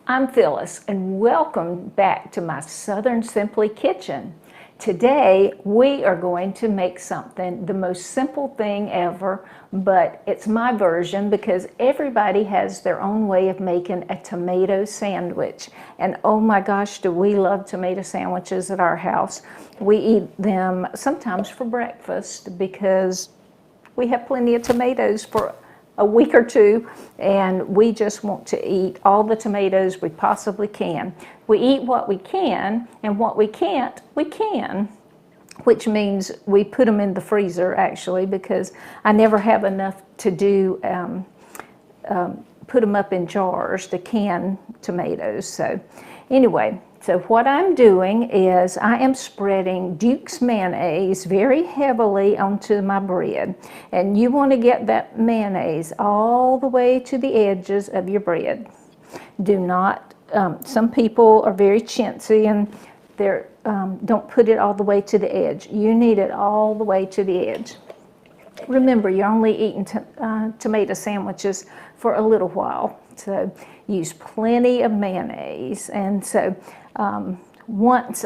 I'm Phyllis, and welcome back to my Southern Simply Kitchen. Today we are going to make something, the most simple thing ever, but it's my version because everybody has their own way of making a tomato sandwich. And oh my gosh, do we love tomato sandwiches at our house. We eat them sometimes for breakfast because we have plenty of tomatoes for a week or two, and we just want to eat all the tomatoes we possibly can. We eat what we can, and what we can't, we can, which means we put them in the freezer actually, because I never have enough to do put them up in jars to can tomatoes. So anyway, so what I'm doing is I am spreading Duke's mayonnaise very heavily onto my bread. And you want to get that mayonnaise all the way to the edges of your bread. Do not, some people are very chintzy and they're, don't put it all the way to the edge. You need it all the way to the edge. Remember, you're only eating tomato sandwiches for a little while. So use plenty of mayonnaise. And so once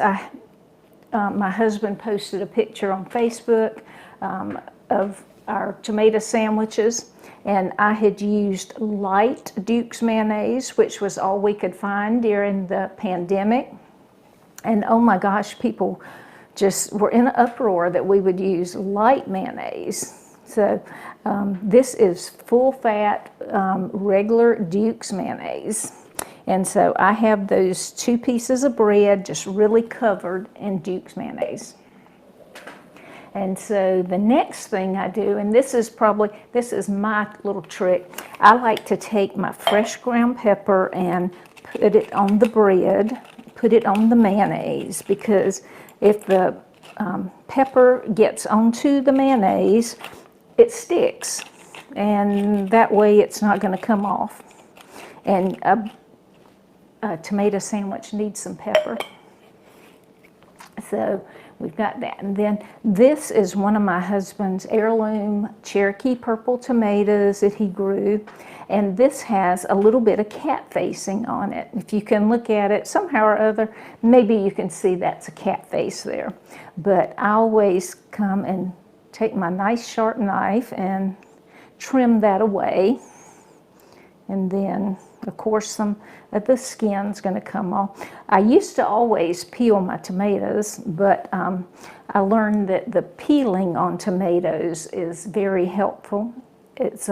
my husband posted a picture on Facebook of our tomato sandwiches, and I had used light Duke's mayonnaise, which was all we could find during the pandemic. And oh my gosh, people just were in an uproar that we would use light mayonnaise. So this is full fat, regular Duke's mayonnaise. And so I have those 2 pieces of bread just really covered in Duke's mayonnaise. And so the next thing I do, and this is my little trick, I like to take my fresh ground pepper and put it on the bread, put it on the mayonnaise, because if the pepper gets onto the mayonnaise, it sticks, and that way it's not going to come off. And a tomato sandwich needs some pepper. So we've got that. And then this is one of my husband's heirloom Cherokee purple tomatoes that he grew. And this has a little bit of cat facing on it. If you can look at it somehow or other, maybe you can see that's a cat face there. But I always come and take my nice sharp knife and trim that away. And then, of course, some of the skin's going to come off. I used to always peel my tomatoes, but I learned that the peeling on tomatoes is very helpful. It's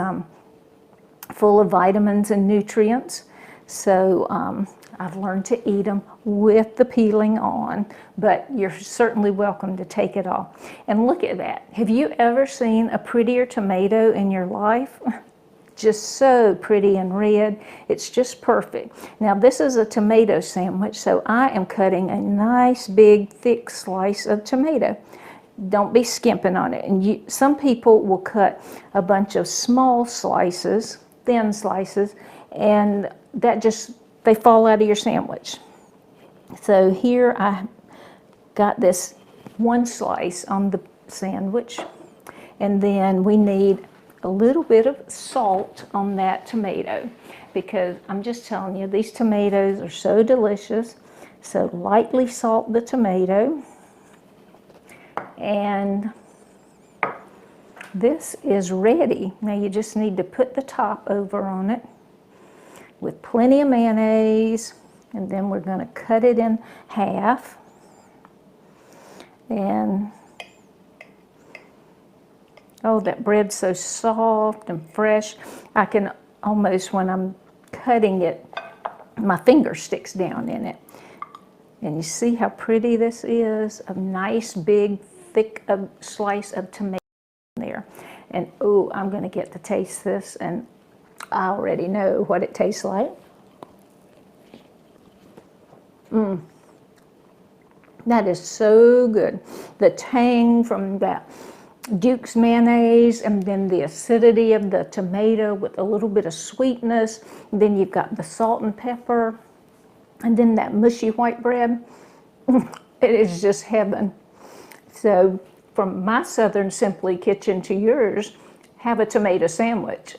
full of vitamins and nutrients. So I've learned to eat them with the peeling on, but you're certainly welcome to take it off. And look at that. Have you ever seen a prettier tomato in your life? Just so pretty and red. It's just perfect. Now this is a tomato sandwich, so I am cutting a nice big thick slice of tomato. Don't be skimping on it. And some people will cut a bunch of small slices, thin slices, and that just, they fall out of your sandwich. So here I got this 1 slice on the sandwich, and then we need a little bit of salt on that tomato, because I'm just telling you, these tomatoes are so delicious. So lightly salt the tomato. And this is ready. Now you just need to put the top over on it with plenty of mayonnaise, and then we're going to cut it in half. And oh, that bread's so soft and fresh. I can almost, when I'm cutting it, my finger sticks down in it. And you see how pretty this is? A nice, big, thick slice of tomato there. And oh, I'm going to get to taste this, and I already know what it tastes like. That is so good. The tang from that Duke's mayonnaise, and then the acidity of the tomato with a little bit of sweetness. And then you've got the salt and pepper, and then that mushy white bread. It is just heaven. So from my Southern Simply Kitchen to yours, have a tomato sandwich.